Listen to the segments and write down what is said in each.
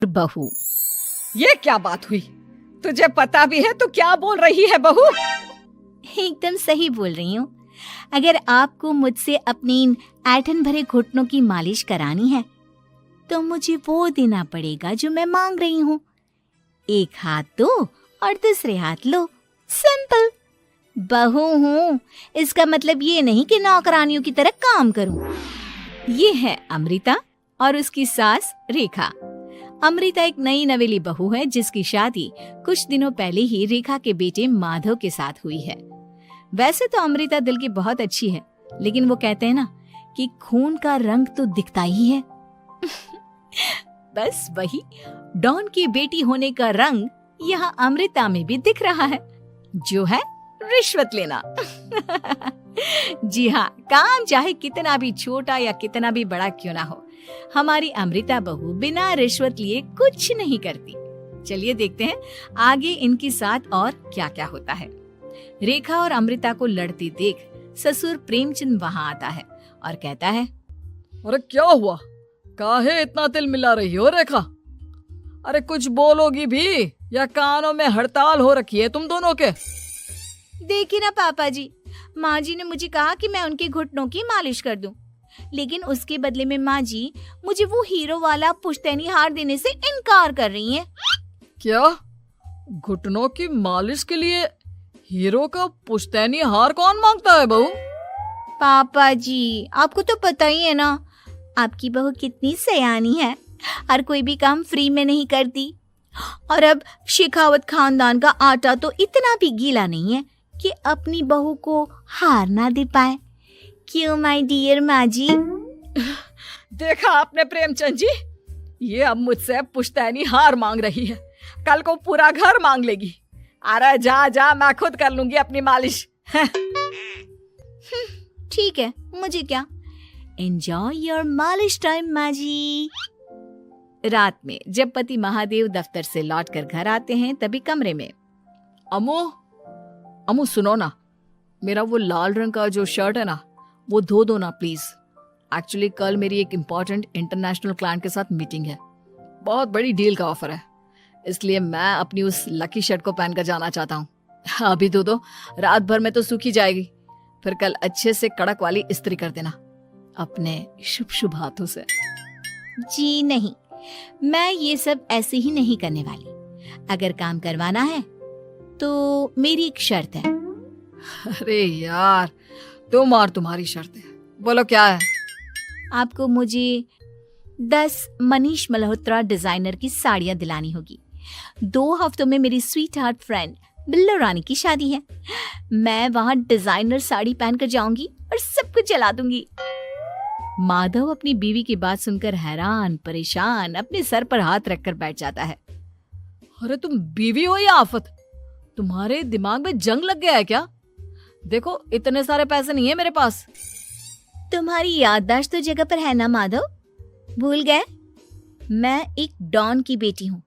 बहू। ये क्या बात हुई? तुझे पता भी है तो क्या बोल रही है बहू? एकदम सही बोल रही हूँ। अगर आपको मुझसे अपनी इन ऐंठन भरे घुटनों की मालिश करानी है तो मुझे वो देना पड़ेगा जो मैं मांग रही हूँ। एक हाथ दो और दूसरे हाथ लो, सिंपल। बहू हूँ, इसका मतलब ये नहीं कि नौकरानियों की तरह काम करूँ। ये है अमृता और उसकी सास रेखा। अमृता एक नई नवेली बहू है जिसकी शादी कुछ दिनों पहले ही रेखा के बेटे माधव के साथ हुई है। वैसे तो अमृता दिल की बहुत अच्छी है, लेकिन वो कहते हैं ना कि खून का रंग तो दिखता ही है। बस वही डॉन की बेटी होने का रंग यहाँ अमृता में भी दिख रहा है, जो है रिश्वत लेना। जी हाँ, काम चाहे कितना भी छोटा या कितना भी बड़ा क्यों ना हो, हमारी अमृता बहू बिना रिश्वत लिए कुछ नहीं करती। चलिए देखते हैं आगे इनके साथ और क्या क्या होता है। रेखा और अमृता को लड़ते देख ससुर प्रेमचंद वहाँ आता है और कहता है, अरे क्या हुआ? काहे इतना तिल मिला रही हो रेखा? अरे कुछ बोलोगी भी या कानों में हड़ताल हो रखी है तुम दोनों के? देखिए ना पापा जी, माँ जी ने मुझे कहा कि मैं उनके घुटनों की मालिश कर दूं, लेकिन उसके बदले में माँ जी मुझे वो हीरो वाला पुश्तैनी हार देने से इनकार कर रही हैं। क्या? घुटनों की मालिश के लिए हीरो का पुश्तैनी हार कौन मांगता है बहू? पापा जी, आपको तो पता ही है ना, आपकी बहू कितनी सयानी है, हर कोई भी काम फ्री में नहीं करती। और अब शेखावत खानदान का आटा तो इतना भी गीला नहीं है कि अपनी बहू को हार ना दे पाए। क्यों माय डियर माँ जी? देखा आपने प्रेमचंद जी, ये अब मुझसे पुश्तैनी हार मांग रही है, कल को पूरा घर मांग लेगी। अरे जा जा, मैं खुद कर लूंगी अपनी मालिश। ठीक है, मुझे क्या। एंजॉय योर मालिश टाइम माँ जी। रात में जब पति महादेव दफ्तर से लौटकर घर आते हैं तभी कमरे में, अमू सुनो ना, मेरा वो लाल रंग का जो शर्ट है ना वो धो दो ना प्लीज। एक्चुअली कल मेरी एक इम्पोर्टेंट इंटरनेशनल क्लाइंट के साथ मीटिंग है, बहुत बड़ी डील का ऑफर है, इसलिए मैं अपनी उस लकी शर्ट को पहनकर जाना चाहता हूँ। अभी धो दो, रात भर में तो सूखी जाएगी, फिर कल अच्छे से कड़क वाली इस्त्री कर देना अपने शुभ शुभ हाथों से। जी नहीं, मैं ये सब ऐसे ही नहीं करने वाली। अगर काम करवाना है तो मेरी एक शर्त है। अरे यार, तुम और तुम्हारी शर्तें, बोलो क्या है? आपको मुझे 10 मनीष मल्होत्रा डिजाइनर की साड़ियां दिलानी होगी। 2 हफ्तों में मेरी स्वीट हार्ट फ्रेंड बिल्लो रानी की शादी है। मैं वहां डिजाइनर साड़ी पहनकर जाऊंगी और सब कुछ जला दूंगी। माधव अपनी बीवी की बात सुनकर हैरान परेशान अपने सर पर हाथ रखकर बैठ जाता है। अरे तुम बीवी हो या आफत? तुम्हारे दिमाग में जंग लग गया है क्या? देखो इतने सारे पैसे नहीं है मेरे पास। तुम्हारी याददाश्त तो जगह पर है ना माधव, भूल गए? मैं एक डॉन की बेटी हूँ।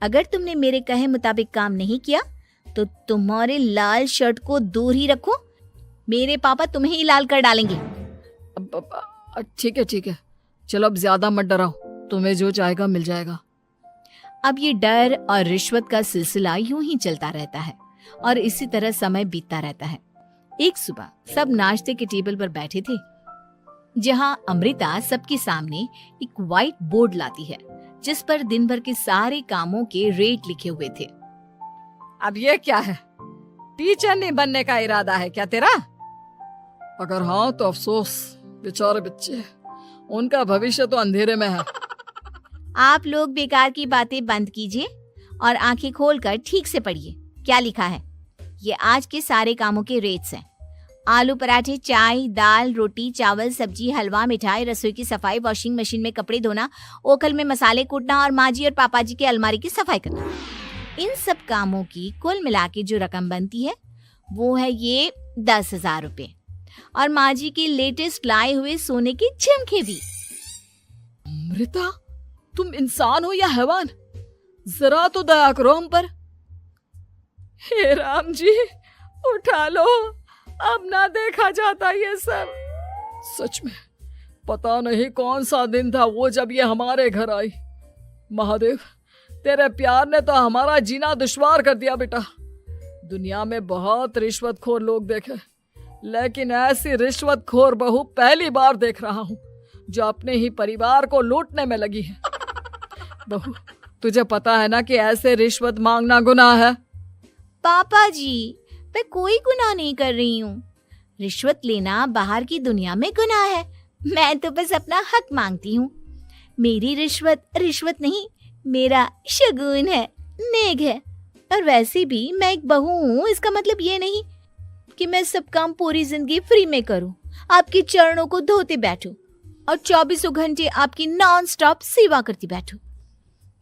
अगर तुमने मेरे कहे मुताबिक काम नहीं किया तो तुम्हारे लाल शर्ट को दूर ही रखो, मेरे पापा तुम्हें ही लाल कर डालेंगे। ठीक है, चलो अब ज्यादा मत डराओ, तुम्हें जो चाहेगा मिल जाएगा। अब ये डर और रिश्वत का सिलसिला यूं ही चलता रहता है और इसी तरह समय बीतता रहता है। एक सुबह सब नाश्ते के टेबल पर बैठे थे, जहां अमृता सबके सामने एक व्हाइट बोर्ड लाती है जिस पर दिन भर के सारे कामों के रेट लिखे हुए थे। अब ये क्या है? टीचर नहीं बनने का इरादा है क्या तेरा? अगर हाँ तो अफसोस, बेचारे बच्चे, उनका भविष्य तो अंधेरे में है। आप लोग बेकार की बातें बंद कीजिए और आंखें खोलकर ठीक से पढ़िए क्या लिखा है। ये आज के सारे कामों के रेट्स हैं। आलू पराठे, चाय, दाल, रोटी, चावल, सब्जी, हलवा, मिठाई, रसोई की सफाई, वॉशिंग मशीन में कपड़े धोना, ओखल में मसाले कूटना और माँ जी और पापा जी के अलमारी की सफाई करना। इन सब कामों की कुल मिला के जो रकम बनती है वो है ये 10,000 रुपए और माँ जी के लेटेस्ट लाए हुए सोने के झुमके भी। अमृता, तुम इंसान हो या हैवान? जरा तो दया करो हम पर। हे राम जी, उठा लो, अब ना देखा जाता ये सब। सच में पता नहीं कौन सा दिन था वो जब ये हमारे घर आई। महादेव, तेरे प्यार ने तो हमारा जीना दुश्वार कर दिया बेटा। दुनिया में बहुत रिश्वतखोर लोग देखे, लेकिन ऐसी रिश्वतखोर बहू पहली बार देख रहा हूँ जो अपने ही परिवार को लूटने में लगी है। बहू, तुझे पता है ना कि ऐसे रिश्वत मांगना गुनाह है। पापा जी, मैं कोई गुनाह नहीं कर रही हूँ। रिश्वत लेना बाहर की दुनिया में गुनाह है। मैं तो बस अपना हक मांगती हूँ। मेरी रिश्वत रिश्वत नहीं, मेरा शगुन है, नेग है। और वैसे भी मैं एक बहू हूँ, इसका मतलब ये नहीं कि मैं सब काम पूरी जिंदगी फ्री में करूँ, आपके चरणों को धोते बैठूं और 24 घंटे आपकी नॉन स्टॉप सेवा करती बैठूं।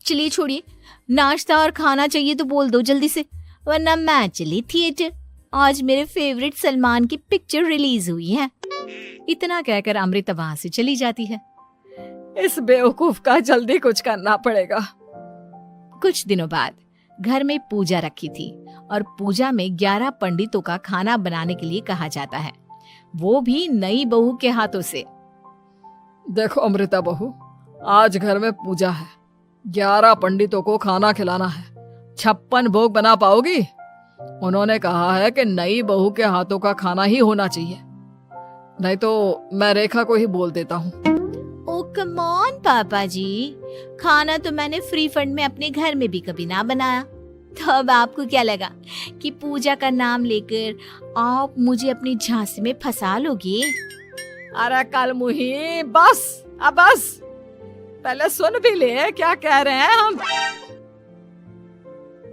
चलिए छोड़िए, नाश्ता और खाना चाहिए तो बोल दो जल्दी से, वरना मैं चली थिएटर। आज मेरे फेवरेट सलमान की पिक्चर रिलीज हुई है। इतना कहकर अमृता वहां से चली जाती है। इस बेवकूफ का जल्दी कुछ करना पड़ेगा। कुछ दिनों बाद घर में पूजा रखी थी और पूजा में 11 पंडितों का खाना बनाने के लिए कहा जाता है, वो भी नई बहू के हाथों से। देखो अमृता बहू, आज घर में पूजा है, 11 पंडितों को खाना खिलाना है। 56 भोग बना पाओगी? उन्होंने कहा है कि नई बहू के हाथों का खाना ही होना चाहिए, नहीं तो मैं रेखा को ही बोल देता हूँ। ओ कम ऑन पापा जी, खाना तो मैंने फ्री फंड में अपने घर में भी कभी ना बनाया, तो अब आपको क्या लगा कि पूजा का नाम लेकर आप मुझे अपनी झांसी में फंसा लोगे? अरे कल मुही, बस अब बस, पहले सुन भी ले क्या कह रहे हैं हम।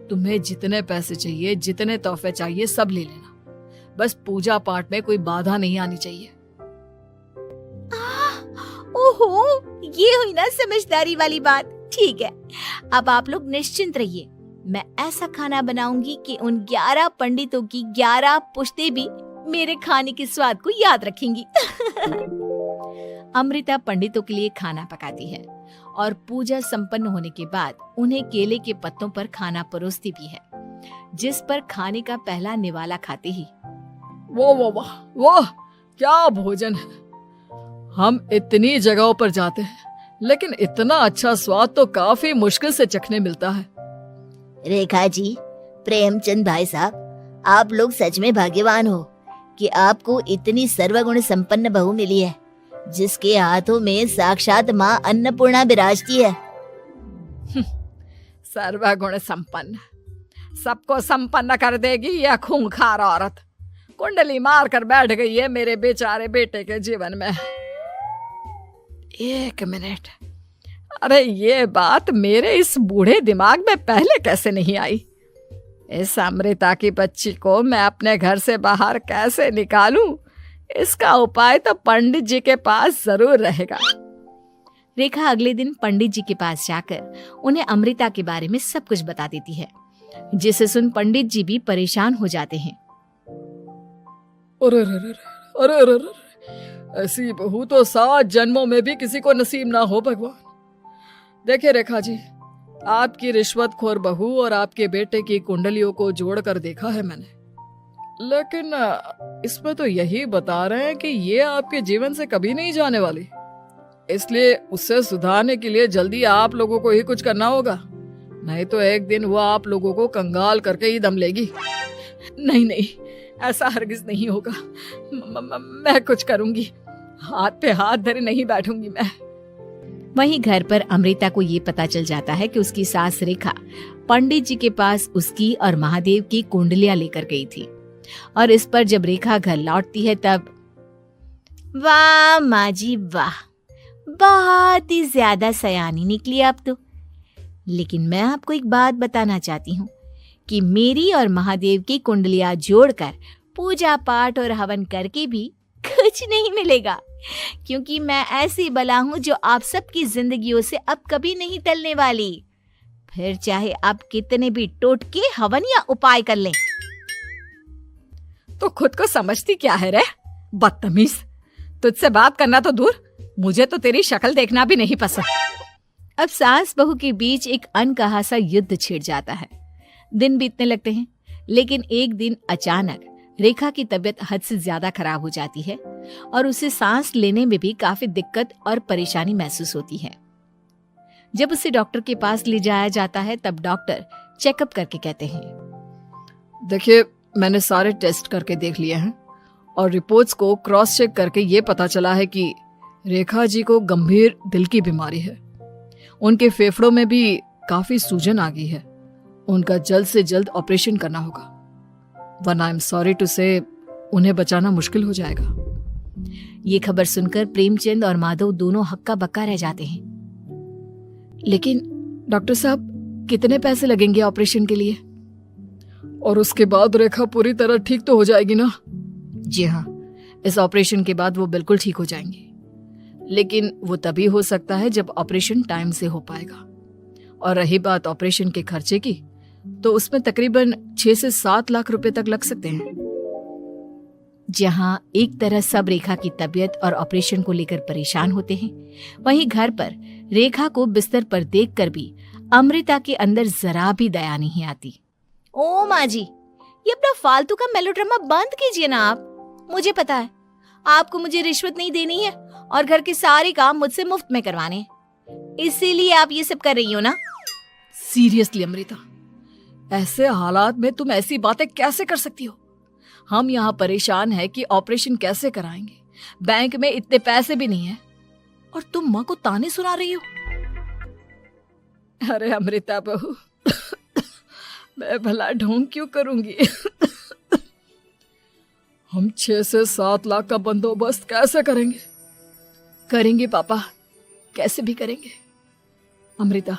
तुम्हें जितने पैसे चाहिए, जितने तोहफे चाहिए, सब ले लेना, बस पूजा पाठ में कोई बाधा नहीं आनी चाहिए। ओहो, ये हुई ना समझदारी वाली बात। ठीक है, अब आप लोग निश्चिंत रहिए, मैं ऐसा खाना बनाऊंगी कि उन 11 पंडितों की 11 पुश्तें भी मेरे खाने के स्वाद को याद रखेंगी। अमृता पंडितों के लिए खाना पकाती है और पूजा संपन्न होने के बाद उन्हें केले के पत्तों पर खाना परोसती भी है, जिस पर खाने का पहला निवाला खाते ही वो क्या भोजन है। हम इतनी जगहों पर जाते हैं, लेकिन इतना अच्छा स्वाद तो काफी मुश्किल से चखने मिलता है। रेखा जी, प्रेमचंद भाई साहब, आप लोग सच में भाग्यवान हो कि आपको इतनी सर्वगुण संपन्न बहू मिली है, जिसके हाथों में साक्षात माँ अन्नपूर्णा विराजती है। सर्वगुण संपन्न, सबको संपन्न कर देगी यह खूंखार औरत। कुंडली मार कर बैठ गई है मेरे बेचारे बेटे के जीवन में। एक मिनट, अरे ये बात मेरे इस बूढ़े दिमाग में पहले कैसे नहीं आई? इस अमृता की बच्ची को मैं अपने घर से बाहर कैसे निकालूं? इसका उपाय तो पंडित जी के पास जरूर रहेगा। रेखा अगले दिन पंडित जी के पास जाकर उन्हें अमृता के बारे में सब कुछ बता देती है, जिसे सुन पंडित जी भी परेशान हो जाते हैं। अरे, ऐसी बहू तो 7 जन्मों में भी किसी को नसीब ना हो भगवान। देखिए रेखा जी, आपकी रिश्वतखोर बहू और आपके बेटे की कुंडलियों को जोड़कर देखा है मैंने, लेकिन इसमें तो यही बता रहे हैं कि ये आपके जीवन से कभी नहीं जाने वाली। इसलिए उसे सुधारने के लिए जल्दी आप लोगों को ही कुछ करना होगा, नहीं तो एक दिन वो आप लोगों को कंगाल करके ही दम लेगी। नहीं, ऐसा हरगिज नहीं होगा। मैं कुछ करूंगी, हाथ पे हाथ धरे नहीं बैठूंगी मैं। वहीं घर पर अमृता को ये पता चल जाता है कि उसकी सास रेखा पंडित जी के पास उसकी और महादेव की कुंडलियां लेकर गई थी, और इस पर जब रेखा घर लौटती है तब वाह माँ जी वाह, बहुत ही ज्यादा सयानी निकली आप तो। लेकिन मैं आपको एक बात बताना चाहती हूँ कि मेरी और महादेव की कुंडलियां जोड़कर पूजा पाठ और हवन करके भी कुछ नहीं मिलेगा, क्योंकि मैं ऐसी बला हूँ जो आप सबकी जिंदगियों से अब कभी नहीं टलने वाली, फिर चाहे आप कितने भी टोटके हवन या उपाय कर लें। तो खुद को समझती क्या है रे बदतमीज, तुझसे बात करना तो दूर, मुझे तो तेरी शक्ल देखना भी नहीं पसंद। अब सास बहू के बीच एक अनकहा सा युद्ध छिड़ जाता है। दिन बीतने लगते हैं, लेकिन एक दिन अचानक रेखा की तबीयत हद से ज्यादा खराब हो जाती है और उसे सांस लेने में भी काफी दिक्कत और परेशानी महसूस होती है। जब उसे डॉक्टर के पास ले जाया जाता है तब डॉक्टर चेकअप करके कहते हैं, देखिए, मैंने सारे टेस्ट करके देख लिए हैं और रिपोर्ट्स को क्रॉस चेक करके ये पता चला है कि रेखा जी को गंभीर दिल की बीमारी है। उनके फेफड़ों में भी काफी सूजन आ गई है। उनका जल्द से जल्द ऑपरेशन करना होगा, वरना आई एम सॉरी टू से उन्हें बचाना मुश्किल हो जाएगा। ये खबर सुनकर प्रेमचंद और माधव दोनों हक्का बक्का रह जाते हैं। लेकिन डॉक्टर साहब, कितने पैसे लगेंगे ऑपरेशन के लिए? और उसके बाद रेखा पूरी तरह ठीक तो हो जाएगी ना? जी हाँ, इस ऑपरेशन के बाद वो बिल्कुल ठीक हो जाएंगे, लेकिन वो तभी हो सकता है जब ऑपरेशन टाइम से हो पाएगा। और रही बात ऑपरेशन के खर्चे की, तो उसमें तकरीबन 6 से 7 लाख रुपए तक लग सकते हैं। जहां एक तरह सब रेखा की तबीयत और ऑपरेशन को लेकर परेशान होते हैं, वहीं घर पर रेखा को बिस्तर पर देखकर भी अमृता के अंदर जरा भी दया नहीं आती। ओ माँ जी, ये अपना फालतू का मेलोड्रामा बंद कीजिए ना आप। मुझे पता है आपको मुझे रिश्वत नहीं देनी है और घर के सारे काम मुझसे मुफ्त में करवाने हैं, इसीलिए आप ये सब कर रही हो ना। सीरियसली अमृता, ऐसे हालात में तुम ऐसी बातें कैसे कर सकती हो? हम यहाँ परेशान हैं कि ऑपरेशन कैसे कराएंगे, बैंक में इतने पैसे भी नहीं है, और तुम माँ को ताने सुना रही हो। अरे अमृता बहू, मैं भला ढोंग क्यों करूंगी? हम 6 से 7 लाख का बंदोबस्त कैसे करेंगे? करेंगे पापा, कैसे भी करेंगे। अमृता,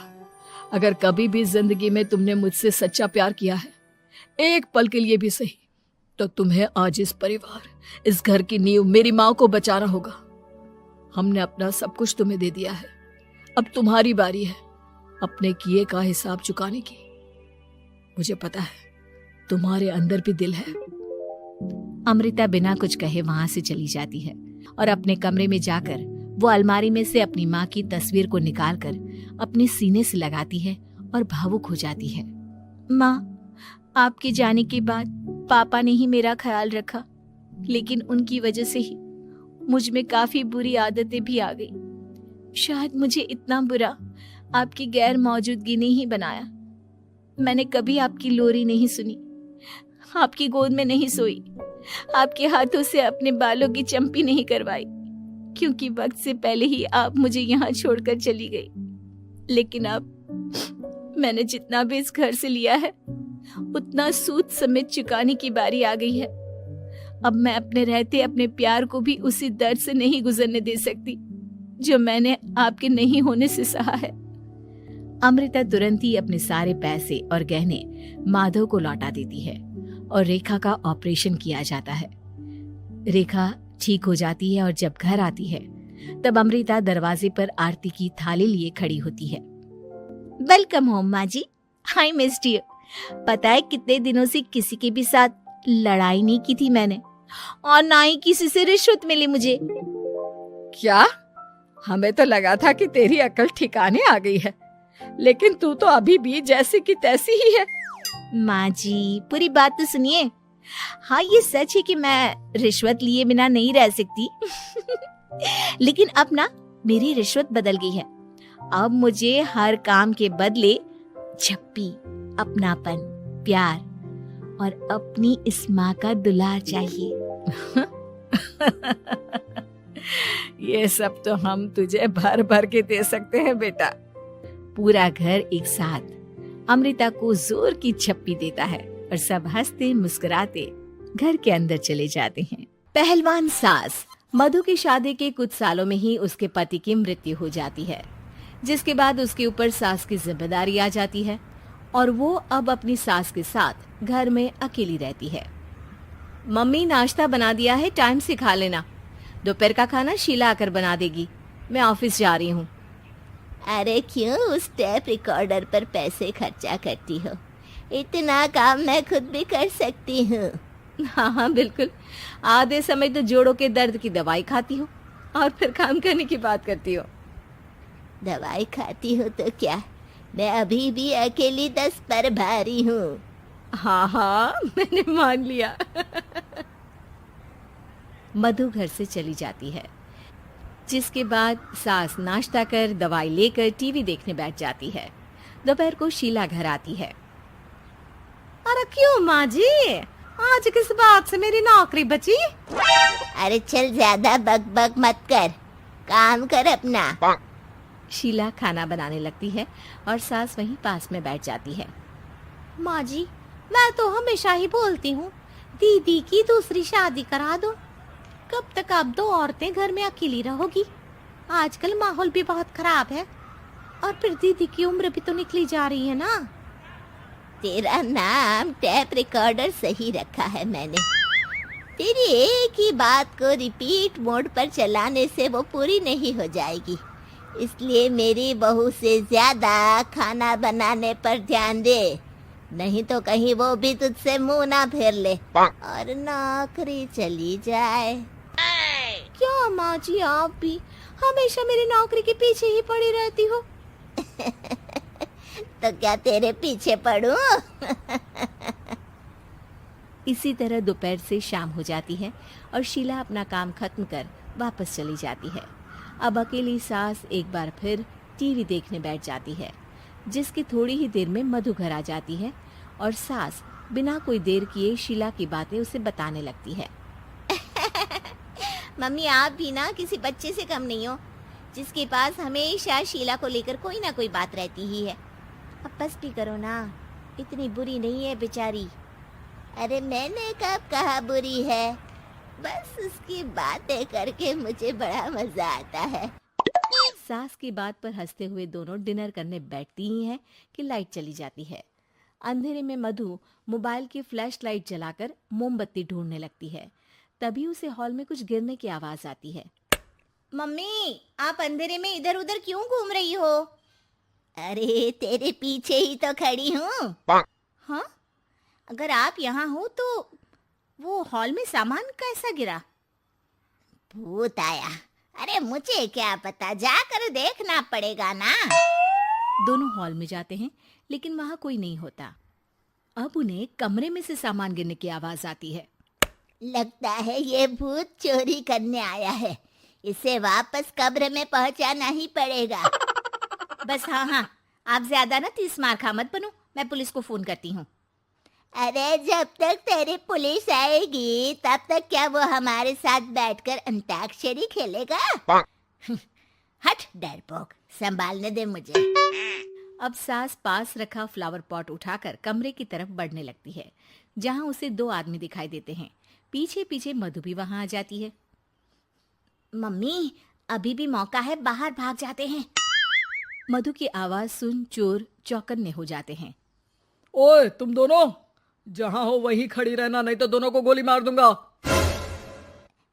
अगर कभी भी जिंदगी में तुमने मुझसे सच्चा प्यार किया है, एक पल के लिए भी सही, तो तुम्हें आज इस परिवार, इस घर की नींव, मेरी माँ को बचाना होगा। हमने अपना सब कुछ तुम्हें दे दिया है, अब तुम्हारी बारी है अपने किए का हिसाब चुकाने की। मुझे पता है तुम्हारे अंदर भी दिल है। अमृता बिना कुछ कहे वहां से चली जाती है और अपने कमरे में जाकर वो अलमारी में से अपनी माँ की तस्वीर को निकालकर अपने सीने से लगाती है और भावुक हो जाती है। माँ, आपके जाने के बाद पापा ने ही मेरा ख्याल रखा, लेकिन उनकी वजह से ही मुझ में काफी बुरी आदतें भी आ गई। शायद मुझे इतना बुरा आपकी गैर मौजूदगी ने ही बनाया। मैंने कभी आपकी लोरी नहीं सुनी, आपकी गोद में नहीं सोई, आपके हाथों से अपने बालों की चंपी नहीं करवाई, क्योंकि वक्त से पहले ही आप मुझे यहाँ छोड़कर चली गई। लेकिन अब मैंने जितना भी इस घर से लिया है, उतना सूद समेत चुकाने की बारी आ गई है। अब मैं अपने रहते अपने प्यार को भी उसी दर्द से नहीं गुजरने दे सकती जो मैंने आपके नहीं होने से सहा है। अमृता तुरंत ही अपने सारे पैसे और गहने माधव को लौटा देती है और रेखा का ऑपरेशन किया जाता है। रेखा ठीक हो जाती है और जब घर आती है तब अमृता दरवाजे पर आरती की थाली लिए खड़ी होती है। वेलकम होम माँ जी, आई मिस्ड यू। पता है कितने दिनों से किसी के भी साथ लड़ाई नहीं की थी मैंने, और ना ही किसी से रिश्वत मिली मुझे। क्या? हमें तो लगा था कि तेरी अकल ठिकाने आ गई है, लेकिन तू तो अभी भी जैसी की तैसी ही है। माँ जी, पूरी बात तो सुनिए। हाँ, ये सच है कि मैं रिश्वत लिए बिना नहीं रह सकती लेकिन अब ना मेरी रिश्वत बदल गई है। अब मुझे हर काम के बदले झप्पी, अपनापन, प्यार और अपनी इस माँ का दुलार चाहिए ये सब तो हम तुझे भर भर के दे सकते हैं बेटा। पूरा घर एक साथ अमृता को जोर की झप्पी देता है और सब हंसते मुस्कुराते घर के अंदर चले जाते हैं। पहलवान सास मधु की शादी के कुछ सालों में ही उसके पति की मृत्यु हो जाती है, जिसके बाद उसके ऊपर सास की जिम्मेदारी आ जाती है और वो अब अपनी सास के साथ घर में अकेली रहती है। मम्मी, नाश्ता बना दिया है, टाइम से खा लेना। दोपहर का खाना शीला आकर बना देगी, मैं ऑफिस जा रही हूँ। अरे क्यों उस टेप रिकॉर्डर पर पैसे खर्चा करती हो? इतना काम मैं खुद भी कर सकती हूँ। हाँ हाँ बिल्कुल, आधे समय तो जोड़ों के दर्द की दवाई खाती हो और फिर काम करने की बात करती हो। दवाई खाती हूँ तो क्या, मैं अभी भी अकेली 10 पर भारी हूँ। हाँ हाँ, मैंने मान लिया मधु घर से चली जाती है। जिसके बाद सास नाश्ता कर दवाई लेकर टीवी देखने बैठ जाती है। दोपहर को शीला घर आती है। अरे क्यों माँ जी, आज किस बात से मेरी नौकरी बची? अरे चल, ज्यादा बक बक मत कर, काम कर अपना। शीला खाना बनाने लगती है और सास वहीं पास में बैठ जाती है। माँ जी, मैं तो हमेशा ही बोलती हूँ दीदी की दूसरी शादी करा दो। कब तक आप दो औरतें घर में अकेली रहोगी? आजकल माहौल भी बहुत खराब है और फिर दीदी की उम्र भी तो निकली जा रही है ना। तेरा नाम टैप रिकॉर्डर सही रखा है मैंने। तेरी एक ही बात को रिपीट मोड पर चलाने से वो पूरी नहीं हो जाएगी, इसलिए मेरी बहू से ज्यादा खाना बनाने पर ध्यान दे, नहीं तो कहीं वो भी तुझसे मुंह ना फेर ले और नौकरी चली जाए। क्या माँ जी, आप भी हमेशा मेरी नौकरी के पीछे ही पड़ी रहती हो? तो क्या तेरे पीछे पड़ूं? इसी तरह दोपहर से शाम हो जाती है और शीला अपना काम खत्म कर वापस चली जाती है। अब अकेली सास एक बार फिर टीवी देखने बैठ जाती है, जिसकी थोड़ी ही देर में मधु घर आ जाती है और सास बिना कोई देर किए शीला की बातें उसे बताने लगती है। मम्मी, आप भी ना किसी बच्चे से कम नहीं हो, जिसके पास हमेशा शीला को लेकर कोई ना कोई बात रहती ही है। अब बस भी करो ना, इतनी बुरी नहीं है बेचारी। अरे मैंने कब कहा बुरी है, बस उसकी बातें करके मुझे बड़ा मजा आता है। सास की बात पर हंसते हुए दोनों डिनर करने बैठती ही हैं कि लाइट चली जाती है। अंधेरे में मधु मोबाइल की फ्लैश लाइट जलाकर मोमबत्ती ढूंढने लगती है। तभी उसे हॉल में कुछ गिरने की आवाज आती है। मम्मी, आप अंधेरे में इधर उधर क्यों घूम रही हो? अरे तेरे पीछे ही तो खड़ी हूँ। हाँ, अगर आप यहाँ हो तो वो हॉल में सामान कैसा गिरा? भूत आया। अरे मुझे क्या पता, जाकर देखना पड़ेगा ना। दोनों हॉल में जाते हैं लेकिन वहाँ कोई नहीं होता। अब उन्हें कमरे में से सामान गिरने की आवाज आती है। लगता है ये भूत चोरी करने आया है, इसे वापस कब्र में पहुंचाना ही पड़ेगा। बस हाँ, आप ज्यादा ना 30 मार खा मत बनो, मैं पुलिस को फोन करती हूँ। अरे जब तक तेरी पुलिस आएगी तब तक क्या वो हमारे साथ बैठकर अंताक्षरी खेलेगा? हट डरपोक, संभालने दे मुझे। अब सास पास रखा फ्लावर पॉट उठाकर कमरे की तरफ बढ़ने लगती है, जहाँ उसे 2 आदमी दिखाई देते हैं। पीछे पीछे मधु भी वहाँ आ जाती है। मम्मी, अभी भी मौका है, बाहर भाग जाते हैं। मधु की आवाज सुन चोर चौकन्ने हो जाते हैं। ओए तुम दोनों, जहाँ हो वहीं खड़ी रहना, नहीं तो दोनों को गोली मार दूंगा।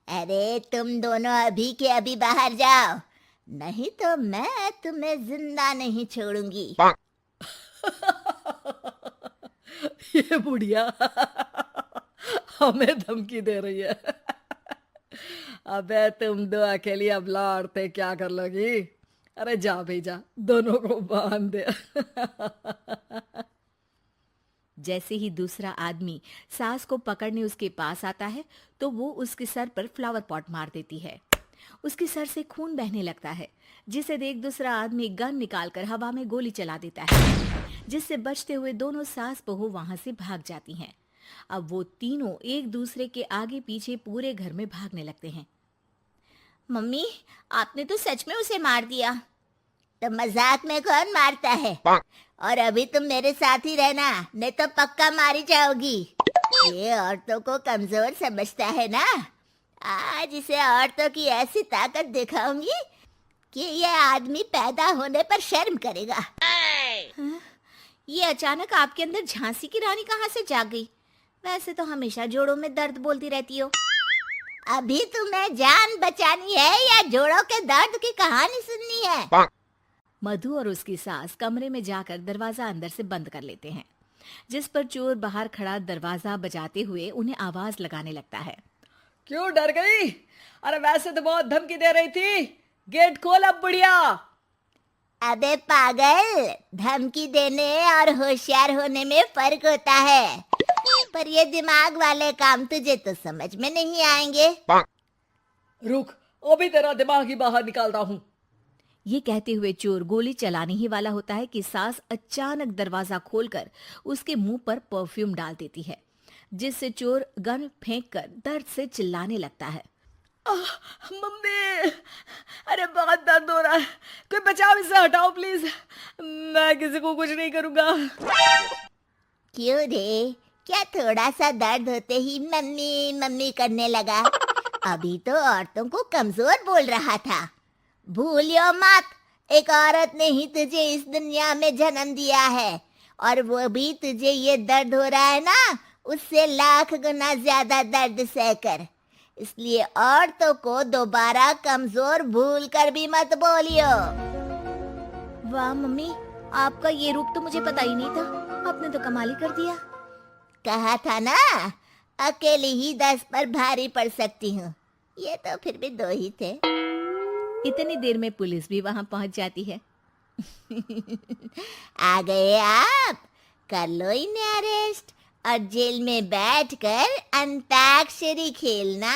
अरे तुम दोनों अभी के अभी बाहर जाओ, नहीं तो मैं तुम्हें जिंदा नहीं छोड़ूंगी। ये बुढ़िया हमें धमकी दे रही है। अबे तुम दो अकेली अब लड़ते क्या कर लोगी? अरे जा भेजा, दोनों को बांध दे। जैसे ही दूसरा आदमी सास को पकड़ने उसके पास आता है तो वो उसके सर पर फ्लावर पॉट मार देती है। उसके सर से खून बहने लगता है, जिसे देख दूसरा आदमी गन निकालकर हवा में गोली चला देता है, जिससे बचते हुए दोनों सास बहू वहां से भाग जाती हैं। अब वो तीनों एक दूसरे के आगे पीछे पूरे घर में भागने लगते हैं। मम्मी, आपने तो सच में उसे मार दिया। तो मजाक में कौन मारता है? और अभी तुम मेरे साथ ही रहना, नहीं तो पक्का मारी जाओगी। ये औरतों को कमजोर समझता है ना। आज इसे औरतों की ऐसी ताकत दिखाऊंगी कि ये आदमी पैदा होने पर शर्म करेगा। हाँ? ये अचानक आपके अंदर झांसी की रानी कहाँ से जाग गई? वैसे तो हमेशा जोड़ों में दर्द बोलती रहती हो। अभी तुम्हें जान बचानी है या जोड़ों के दर्द की कहानी सुननी है? मधु और उसकी सास कमरे में जाकर दरवाजा अंदर से बंद कर लेते हैं, जिस पर चोर बाहर खड़ा दरवाजा बजाते हुए उन्हें आवाज लगाने लगता है। क्यों डर गई? अरे वैसे तो बहुत धमकी दे रही थी, गेट खोल अब बुढ़िया। अबे पागल, धमकी देने और होशियार होने में फर्क होता है, पर ये दिमाग वाले काम तुझे तो समझ में नहीं आएंगे। रुक, अभी तेरा दिमाग ही बाहर निकालता हूँ। ये कहते हुए चोर गोली चलाने ही वाला होता है कि सास अचानक दरवाजा खोलकर उसके मुंह पर परफ्यूम डाल देती है, जिससे चोर गन फेंककर दर्द से चिल्लाने लगता है। मम्मी, अरे बहुत दर्द हो रहा है, कोई बचाओ, इसे हटाओ प्लीज, मैं किसी को कुछ नहीं करूँगा। क्यों रे, क्या थोड़ा सा दर्द होते ही मम्मी मम्मी करने लगा? अभी तो औरतों को कमजोर बोल रहा था। भूलियो मत, एक औरत ने ही तुझे इस दुनिया में जन्म दिया है, और वो भी तुझे ये दर्द हो रहा है ना, उससे लाख गुना ज्यादा दर्द सहकर। इसलिए औरतों को दोबारा कमजोर भूल कर भी मत बोलियो। वाह मम्मी, आपका ये रूप तो मुझे पता ही नहीं था, आपने तो कमाल ही कर दिया। कहा था ना, अकेली ही 10 पर भारी पड़ सकती हूँ। ये तो फिर भी 2 ही थे। इतनी देर में पुलिस भी वहां पहुंच जाती है। आ गए आप, कर लो इन्हें अरेस्ट और जेल में बैठकर अंताक्षरी खेलना।